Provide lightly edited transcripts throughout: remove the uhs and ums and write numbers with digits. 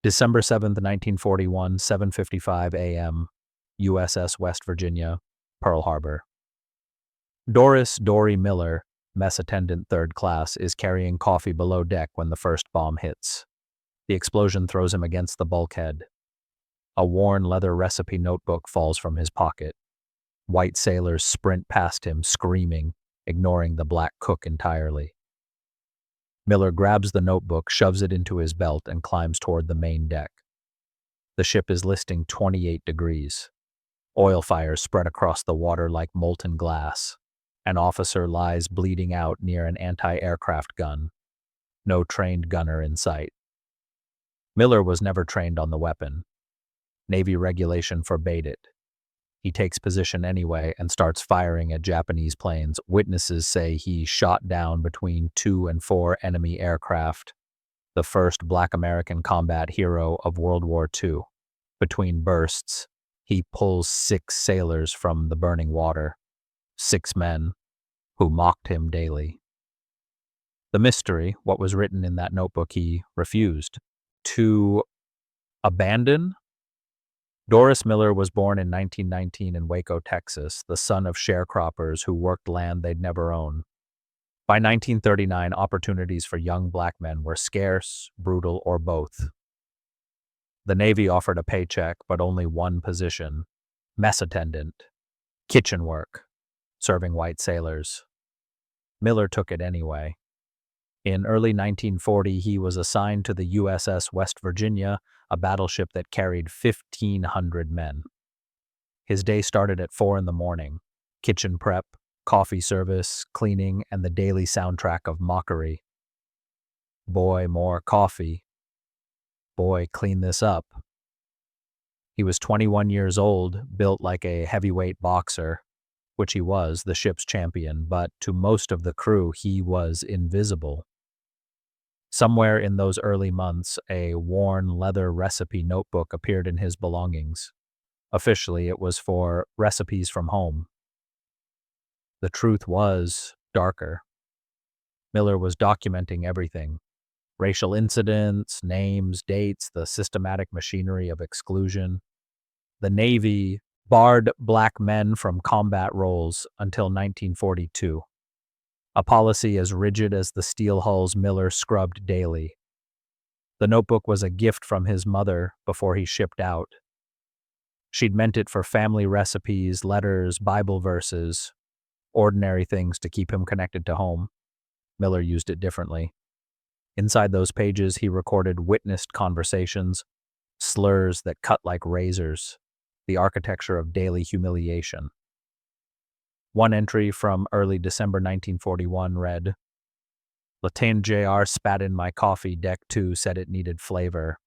December 7th, 1941, 7:55 a.m., USS West Virginia, Pearl Harbor. Doris Dorie Miller, mess attendant 3rd class, is carrying coffee below deck when the first bomb hits. The explosion throws him against the bulkhead. A worn leather recipe notebook falls from his pocket. White sailors sprint past him, screaming, ignoring the black cook entirely. Miller grabs the notebook, shoves it into his belt, and climbs toward the main deck. The ship is listing 28 degrees. Oil fires spread across the water like molten glass. An officer lies bleeding out near an anti-aircraft gun. No trained gunner in sight. Miller was never trained on the weapon. Navy regulation forbade it. He takes position anyway and starts firing at Japanese planes. Witnesses say he shot down between 2 and 4 enemy aircraft, the first Black American combat hero of World War II. Between bursts, he pulls 6 sailors from the burning water, 6 men who mocked him daily. The mystery, what was written in that notebook, he refused to abandon. Doris Miller was born in 1919 in Waco, Texas, the son of sharecroppers who worked land they'd never own. By 1939, opportunities for young black men were scarce, brutal, or both. The Navy offered a paycheck, but only one position: mess attendant, kitchen work, serving white sailors. Miller took it anyway. In early 1940, he was assigned to the USS West Virginia, a battleship that carried 1,500 men. His day started at 4 in the morning. Kitchen prep, coffee service, cleaning, and the daily soundtrack of mockery. Boy, more coffee. Boy, clean this up. He was 21 years old, built like a heavyweight boxer, which he was, the ship's champion, but to most of the crew, he was invisible. Somewhere in those early months, a worn leather recipe notebook appeared in his belongings. Officially, it was for recipes from home. The truth was darker. Miller was documenting everything: racial incidents, names, dates, the systematic machinery of exclusion. The Navy barred black men from combat roles until 1942. A policy as rigid as the steel hulls Miller scrubbed daily. The notebook was a gift from his mother before he shipped out. She'd meant it for family recipes, letters, Bible verses, ordinary things to keep him connected to home. Miller used it differently. Inside those pages, he recorded witnessed conversations, slurs that cut like razors, the architecture of daily humiliation. One entry from early December 1941 read, "Lieutenant Jr. spat in my coffee, deck 2 said it needed flavor."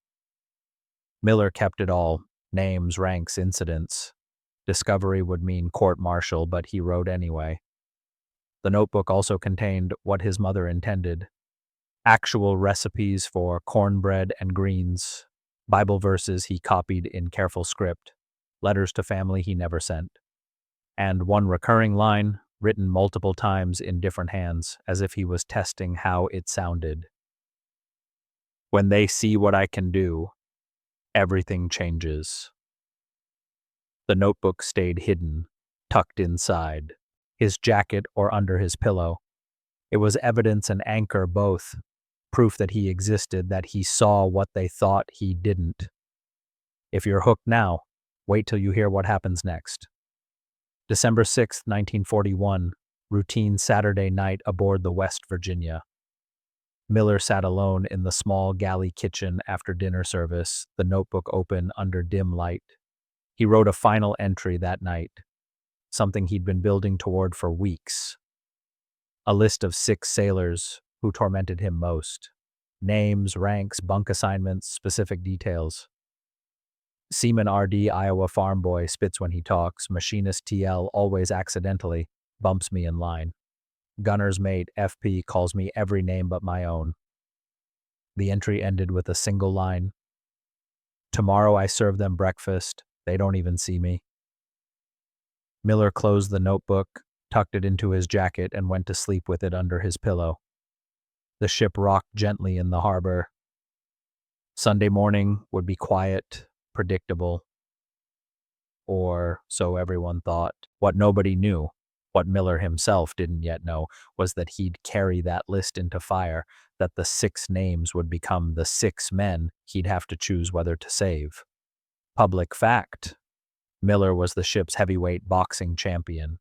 Miller kept it all: names, ranks, incidents. Discovery would mean court-martial, but he wrote anyway. The notebook also contained what his mother intended: actual recipes for cornbread and greens, Bible verses he copied in careful script, letters to family he never sent, and one recurring line, written multiple times in different hands, as if he was testing how it sounded. "When they see what I can do, everything changes." The notebook stayed hidden, tucked inside, his jacket or under his pillow. It was evidence and anchor both, proof that he existed, that he saw what they thought he didn't. If you're hooked now, wait till you hear what happens next. December 6th, 1941, routine Saturday night aboard the West Virginia. Miller sat alone in the small galley kitchen after dinner service, the notebook open under dim light. He wrote a final entry that night, something he'd been building toward for weeks. A list of 6 sailors who tormented him most. Names, ranks, bunk assignments, specific details. Seaman RD, Iowa farm boy, spits when he talks. Machinist TL, always accidentally, bumps me in line. Gunner's mate, FP, calls me every name but my own. The entry ended with a single line: "Tomorrow I serve them breakfast. They don't even see me." Miller closed the notebook, tucked it into his jacket, and went to sleep with it under his pillow. The ship rocked gently in the harbor. Sunday morning would be quiet, predictable, or so everyone thought. What nobody knew, what Miller himself didn't yet know, was that he'd carry that list into fire, that the 6 names would become the 6 men he'd have to choose whether to save. Public fact: Miller was the ship's heavyweight boxing champion.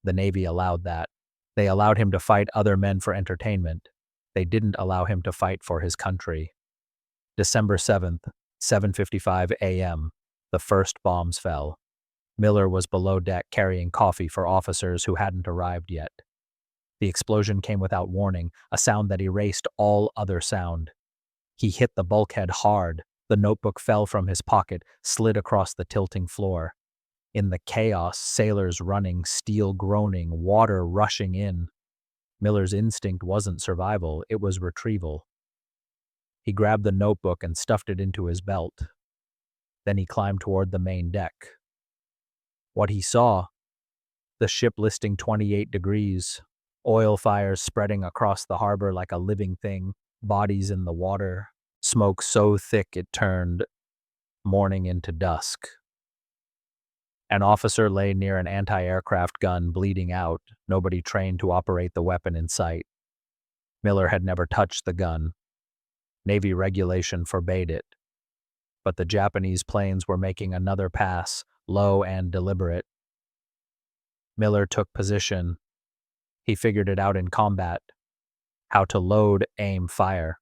The Navy allowed that. They allowed him to fight other men for entertainment. They didn't allow him to fight for his country. December 7th, 7:55 a.m., the first bombs fell. Miller was below deck carrying coffee for officers who hadn't arrived yet. The explosion came without warning, a sound that erased all other sound. He hit the bulkhead hard. The notebook fell from his pocket, slid across the tilting floor. In the chaos, sailors running, steel groaning, water rushing in. Miller's instinct wasn't survival, it was retrieval. He grabbed the notebook and stuffed it into his belt. Then he climbed toward the main deck. What he saw: the ship listing 28 degrees, oil fires spreading across the harbor like a living thing, bodies in the water, smoke so thick it turned morning into dusk. An officer lay near an anti-aircraft gun, bleeding out, nobody trained to operate the weapon in sight. Miller had never touched the gun. Navy regulation forbade it. But the Japanese planes were making another pass, low and deliberate. Miller took position. He figured it out in combat: how to load, aim, fire.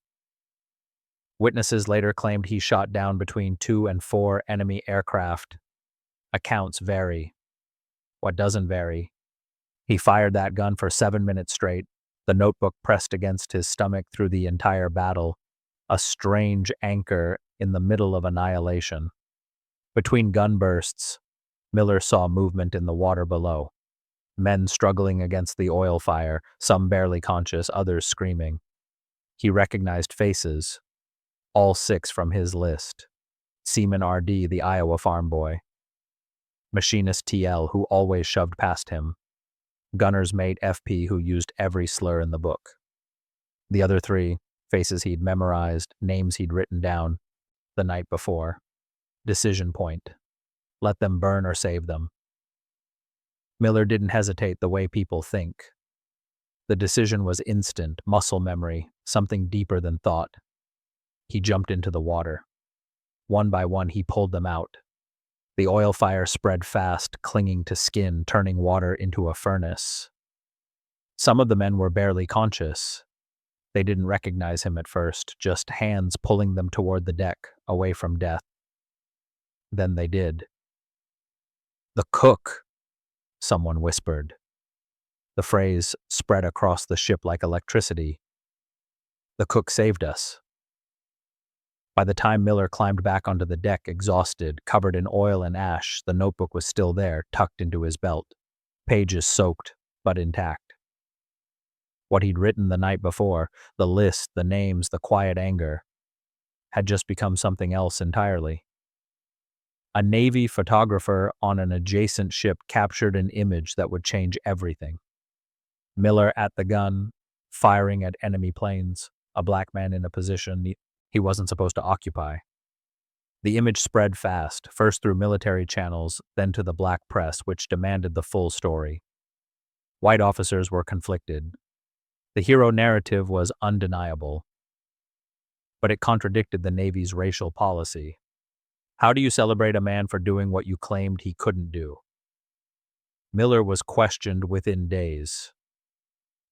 Witnesses later claimed he shot down between 2 and 4 enemy aircraft. Accounts vary. What doesn't vary: he fired that gun for 7 minutes straight, the notebook pressed against his stomach through the entire battle, a strange anchor in the middle of annihilation. Between gun bursts, Miller saw movement in the water below. Men struggling against the oil fire, some barely conscious, others screaming. He recognized faces, all 6 from his list. Seaman R.D., the Iowa farm boy. Machinist T.L., who always shoved past him. Gunner's mate F.P., who used every slur in the book. The other 3, faces he'd memorized, names he'd written down the night before. Decision point: let them burn or save them. Miller didn't hesitate the way people think. The decision was instant, muscle memory, something deeper than thought. He jumped into the water. One by one, he pulled them out. The oil fire spread fast, clinging to skin, turning water into a furnace. Some of the men were barely conscious. They didn't recognize him at first, just hands pulling them toward the deck, away from death. Then they did. "The cook," someone whispered. The phrase spread across the ship like electricity. "The cook saved us." By the time Miller climbed back onto the deck, exhausted, covered in oil and ash, the notebook was still there, tucked into his belt. Pages soaked, but intact. What he'd written the night before, the list, the names, the quiet anger, had just become something else entirely. A Navy photographer on an adjacent ship captured an image that would change everything. Miller at the gun, firing at enemy planes, a black man in a position he wasn't supposed to occupy. The image spread fast, first through military channels, then to the black press, which demanded the full story. White officers were conflicted. The hero narrative was undeniable, but it contradicted the Navy's racial policy. How do you celebrate a man for doing what you claimed he couldn't do? Miller was questioned within days.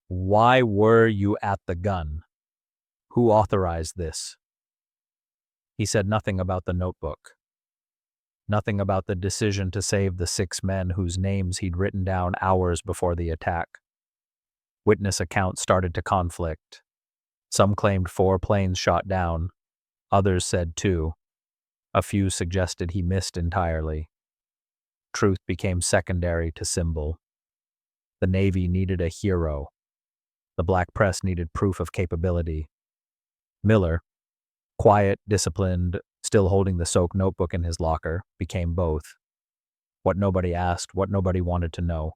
Why were you at the gun? Who authorized this? He said nothing about the notebook. Nothing about the decision to save the 6 men whose names he'd written down hours before the attack. Witness accounts started to conflict. Some claimed 4 planes shot down. Others said 2. A few suggested he missed entirely. Truth became secondary to symbol. The Navy needed a hero. The black press needed proof of capability. Miller, quiet, disciplined, still holding the soaked notebook in his locker, became both. What nobody asked, what nobody wanted to know.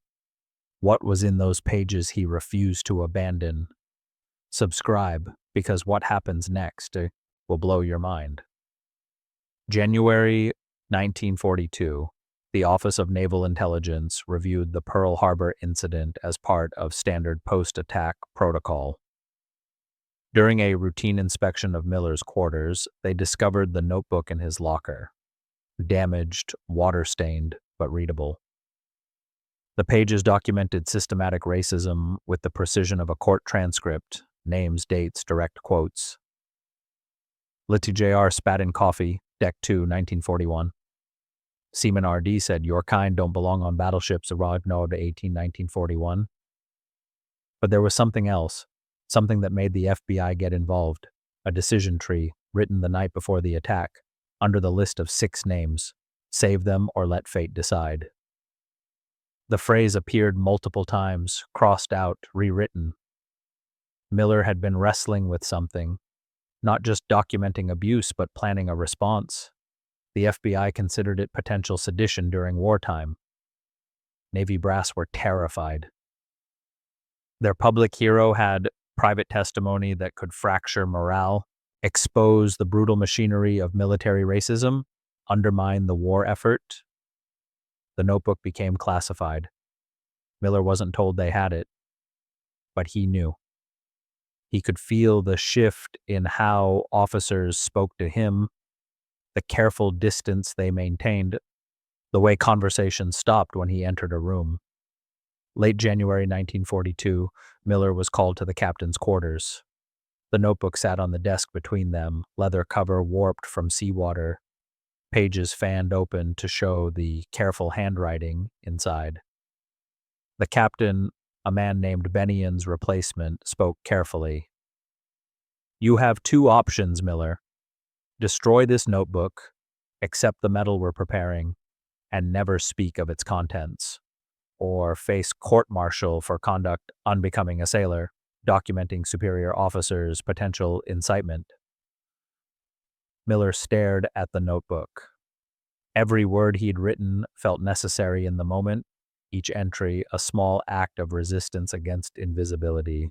What was in those pages he refused to abandon. Subscribe, because what happens next will blow your mind. January 1942, the Office of Naval Intelligence reviewed the Pearl Harbor incident as part of standard post-attack protocol. During a routine inspection of Miller's quarters, they discovered the notebook in his locker. Damaged, water-stained, but readable. The pages documented systematic racism with the precision of a court transcript, names, dates, direct quotes. Litty Jr. spat in coffee, Deck 2, 1941. Seaman R.D. said, "Your kind don't belong on battleships," arrived no to 1941. But there was something else, something that made the FBI get involved, a decision tree written the night before the attack, under the list of 6 names, save them or let fate decide. The phrase appeared multiple times, crossed out, rewritten. Miller had been wrestling with something, not just documenting abuse but planning a response. The FBI considered it potential sedition during wartime. Navy brass were terrified. Their public hero had private testimony that could fracture morale, expose the brutal machinery of military racism, undermine the war effort. The notebook became classified. Miller wasn't told they had it, but he knew. He could feel the shift in how officers spoke to him, the careful distance they maintained, the way conversations stopped when he entered a room. Late January 1942, Miller was called to the captain's quarters. The notebook sat on the desk between them, leather cover warped from seawater, pages fanned open to show the careful handwriting inside. The captain, a man named Benion's replacement, spoke carefully. "You have 2 options, Miller. Destroy this notebook, accept the medal we're preparing, and never speak of its contents, or face court-martial for conduct unbecoming a sailor, documenting superior officers' potential incitement." Miller stared at the notebook. Every word he'd written felt necessary in the moment, each entry a small act of resistance against invisibility.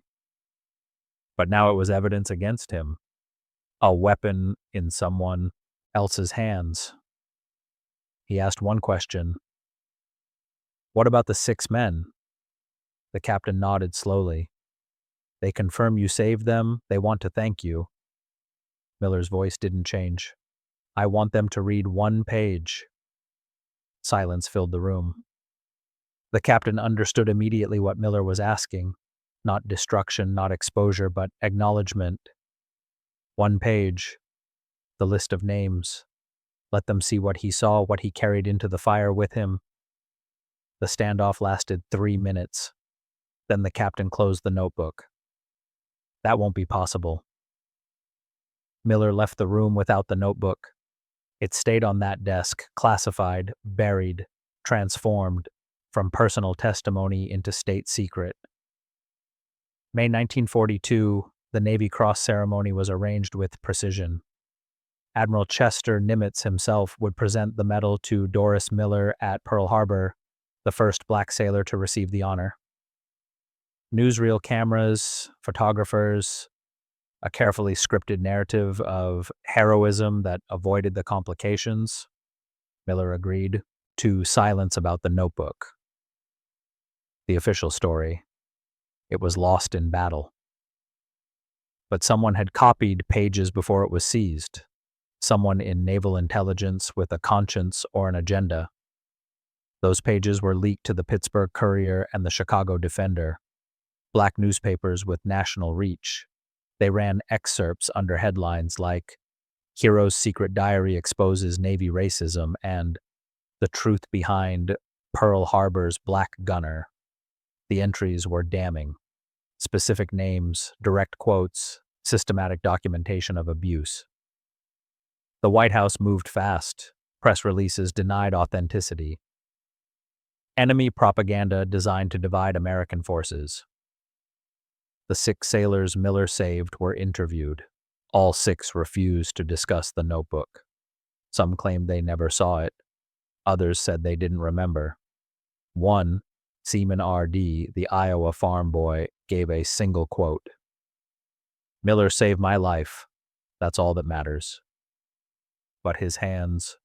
But now it was evidence against him, a weapon in someone else's hands. He asked one question. "What about the 6 men?" The captain nodded slowly. "They confirm you saved them. They want to thank you." Miller's voice didn't change. "I want them to read 1 page." Silence filled the room. The captain understood immediately what Miller was asking. Not destruction, not exposure, but acknowledgement. 1 page. The list of names. Let them see what he saw, what he carried into the fire with him. The standoff lasted 3 minutes. Then the captain closed the notebook. "That won't be possible." Miller left the room without the notebook. It stayed on that desk, classified, buried, transformed from personal testimony into state secret. May 1942, the Navy Cross ceremony was arranged with precision. Admiral Chester Nimitz himself would present the medal to Doris Miller at Pearl Harbor, the first black sailor to receive the honor. Newsreel cameras, photographers, a carefully scripted narrative of heroism that avoided the complications. Miller agreed to silence about the notebook. The official story. It was lost in battle. But someone had copied pages before it was seized. Someone in naval intelligence with a conscience or an agenda. Those pages were leaked to the Pittsburgh Courier and the Chicago Defender, black newspapers with national reach. They ran excerpts under headlines like "Hero's Secret Diary Exposes Navy Racism" and "The Truth Behind Pearl Harbor's Black Gunner." The entries were damning. Specific names, direct quotes, systematic documentation of abuse. The White House moved fast. Press releases denied authenticity. Enemy propaganda designed to divide American forces. The 6 sailors Miller saved were interviewed. All 6 refused to discuss the notebook. Some claimed they never saw it. Others said they didn't remember. One, Seaman R.D., the Iowa farm boy, gave a single quote. "Miller saved my life. That's all that matters. But his hands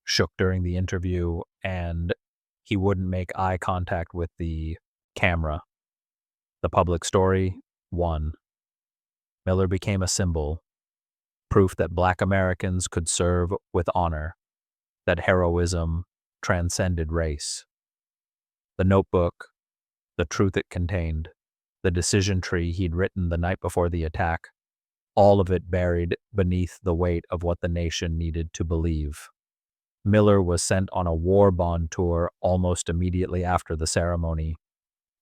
shook during the interview, and he wouldn't make eye contact with the camera. The public story won. Miller became a symbol, proof that Black Americans could serve with honor, that heroism transcended race. The notebook, the truth it contained, the decision tree he'd written the night before the attack, all of it buried beneath the weight of what the nation needed to believe. Miller was sent on a war bond tour almost immediately after the ceremony.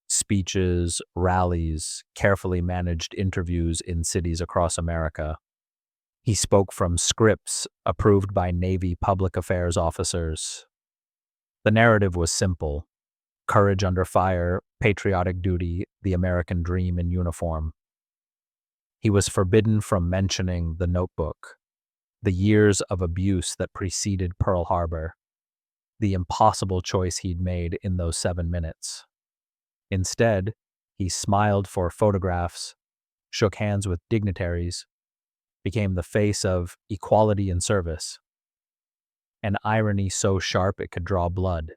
Speeches, rallies, carefully managed interviews in cities across America. He spoke from scripts approved by Navy public affairs officers. The narrative was simple: courage under fire, patriotic duty, the American dream in uniform. He was forbidden from mentioning the notebook, the years of abuse that preceded Pearl Harbor, the impossible choice he'd made in those 7 minutes. Instead, he smiled for photographs, shook hands with dignitaries, became the face of equality in service, an irony so sharp it could draw blood.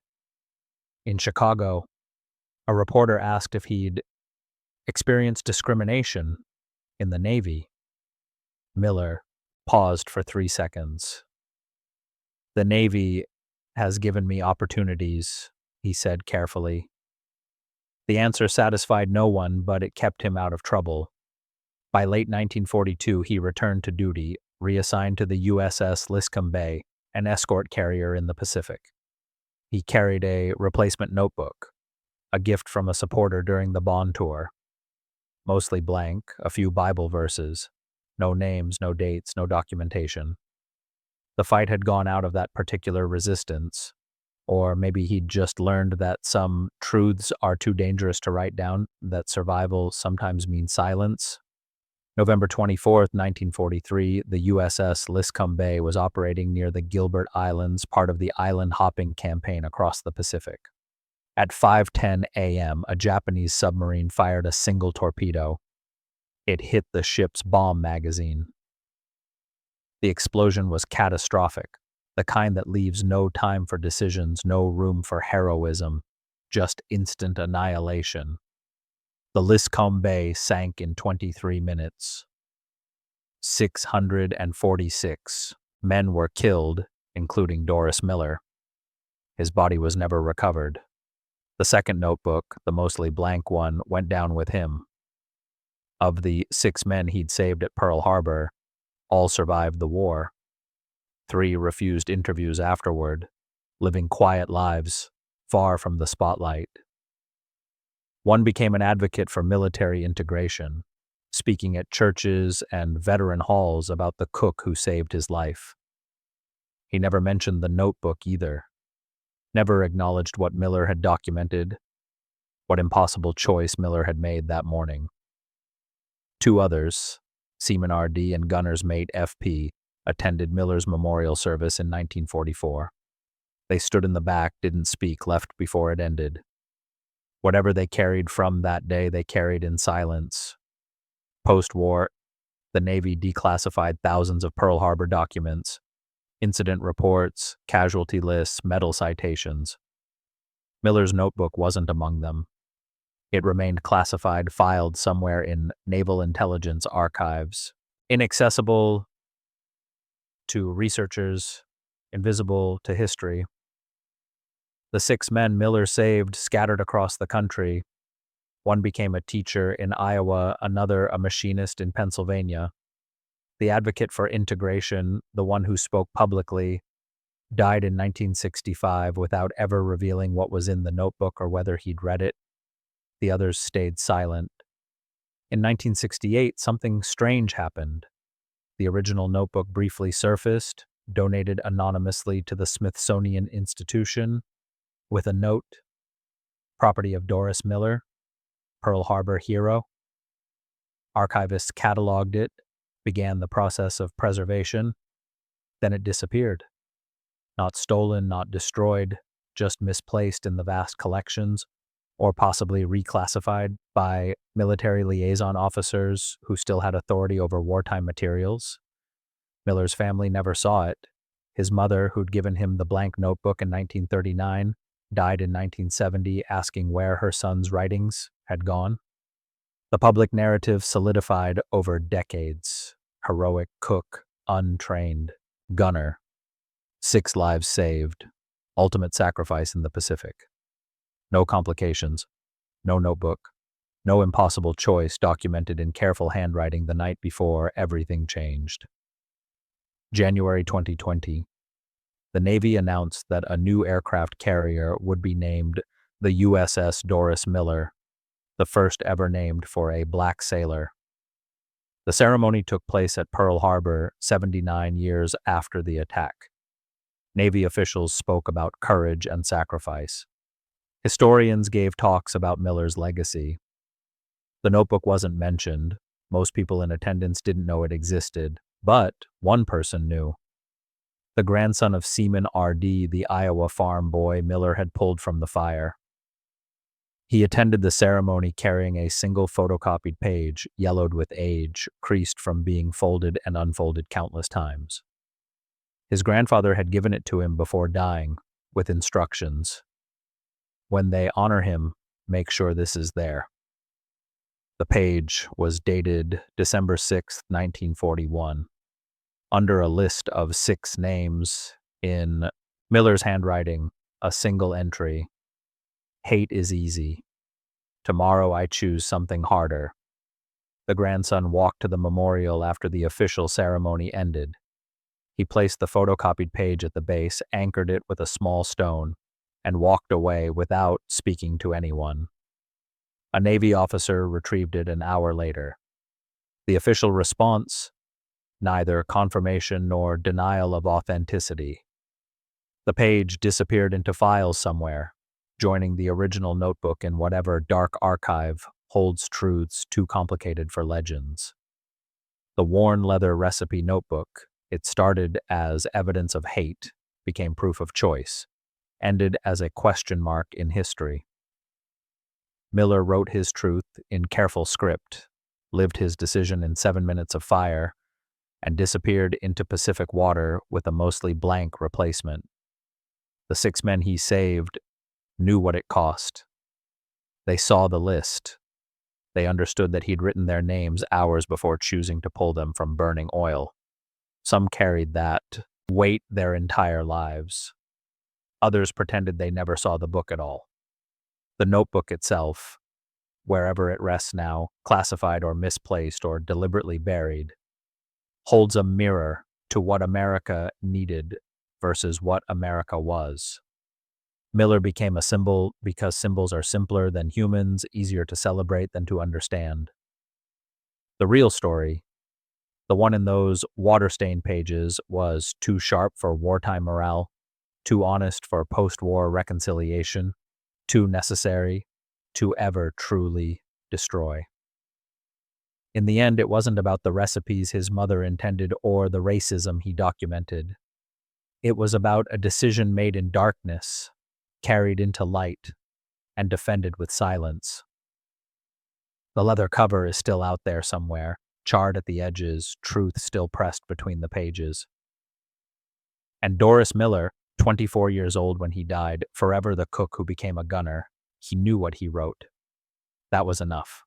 In Chicago, a reporter asked if he'd experienced discrimination in the Navy. Miller paused for 3 seconds. "The Navy has given me opportunities," he said carefully. The answer satisfied no one, but it kept him out of trouble. By late 1942, he returned to duty, reassigned to the USS Liscum Bay, an escort carrier in the Pacific. He carried a replacement notebook, a gift from a supporter during the bond tour. Mostly blank, a few Bible verses. No names, no dates, no documentation. The fight had gone out of that particular resistance. Or maybe he'd just learned that some truths are too dangerous to write down, that survival sometimes means silence. November 24th, 1943, the USS Liscum Bay was operating near the Gilbert Islands, part of the island hopping campaign across the Pacific. At 5:10 a.m., a Japanese submarine fired a single torpedo. It hit the ship's bomb magazine. The explosion was catastrophic, the kind that leaves no time for decisions, no room for heroism, just instant annihilation. The Liscum Bay sank in 23 minutes. 646 men were killed, including Doris Miller. His body was never recovered. The second notebook, the mostly blank one, went down with him. Of the 6 men he'd saved at Pearl Harbor, all survived the war. 3 refused interviews afterward, living quiet lives, far from the spotlight. One became an advocate for military integration, speaking at churches and veteran halls about the cook who saved his life. He never mentioned the notebook either, never acknowledged what Miller had documented, what impossible choice Miller had made that morning. 2 others, Seaman R.D. and gunner's mate F.P., attended Miller's memorial service in 1944. They stood in the back, didn't speak, left before it ended. Whatever they carried from that day, they carried in silence. Post-war, the Navy declassified thousands of Pearl Harbor documents, incident reports, casualty lists, medal citations. Miller's notebook wasn't among them. It remained classified, filed somewhere in Naval Intelligence archives, inaccessible to researchers, invisible to history. The 6 men Miller saved scattered across the country. One became a teacher in Iowa, another a machinist in Pennsylvania. The advocate for integration, the one who spoke publicly, died in 1965 without ever revealing what was in the notebook or whether he'd read it. The others stayed silent. In 1968, something strange happened. The original notebook briefly surfaced, donated anonymously to the Smithsonian Institution, with a note, property of Doris Miller, Pearl Harbor hero. Archivists cataloged it, began the process of preservation. Then it disappeared. Not stolen, not destroyed, just misplaced in the vast collections, or possibly reclassified by military liaison officers who still had authority over wartime materials. Miller's family never saw it. His mother, who'd given him the blank notebook in 1939, died in 1970 asking where her son's writings had gone. The public narrative solidified over decades. Heroic cook, untrained, gunner, 6 lives saved, ultimate sacrifice in the Pacific. No complications, no notebook, no impossible choice documented in careful handwriting the night before everything changed. January 2020. The Navy announced that a new aircraft carrier would be named the USS Doris Miller, the first ever named for a black sailor. The ceremony took place at Pearl Harbor 79 years after the attack. Navy officials spoke about courage and sacrifice. Historians gave talks about Miller's legacy. The notebook wasn't mentioned. Most people in attendance didn't know it existed, but one person knew. The grandson of Seaman R.D., the Iowa farm boy Miller had pulled from the fire. He attended the ceremony carrying a single photocopied page, yellowed with age, creased from being folded and unfolded countless times. His grandfather had given it to him before dying, with instructions. When they honor him, make sure this is there. The page was dated December 6, 1941. Under a list of 6 names, in Miller's handwriting, a single entry: hate is easy. Tomorrow I choose something harder. The grandson walked to the memorial after the official ceremony ended. He placed the photocopied page at the base, anchored it with a small stone, and walked away without speaking to anyone. A Navy officer retrieved it an hour later. The official response: neither confirmation nor denial of authenticity. The page disappeared into files somewhere, joining the original notebook in whatever dark archive holds truths too complicated for legends. The worn leather recipe notebook, it started as evidence of hate, became proof of choice, ended as a question mark in history. Miller wrote his truth in careful script, lived his decision in 7 minutes of fire, and disappeared into Pacific water with a mostly blank replacement. The 6 men he saved knew what it cost. They saw the list. They understood that he'd written their names hours before choosing to pull them from burning oil. Some carried that weight their entire lives. Others pretended they never saw the book at all. The notebook itself, wherever it rests now, classified or misplaced or deliberately buried, holds a mirror to what America needed versus what America was. Miller became a symbol because symbols are simpler than humans, easier to celebrate than to understand. The real story, the one in those water-stained pages, was too sharp for wartime morale, too honest for post-war reconciliation, too necessary to ever truly destroy. In the end, it wasn't about the recipes his mother intended or the racism he documented. It was about a decision made in darkness, carried into light, and defended with silence. The leather cover is still out there somewhere, charred at the edges, truth still pressed between the pages. And Doris Miller, 24 years old when he died, forever the cook who became a gunner, he knew what he wrote. That was enough.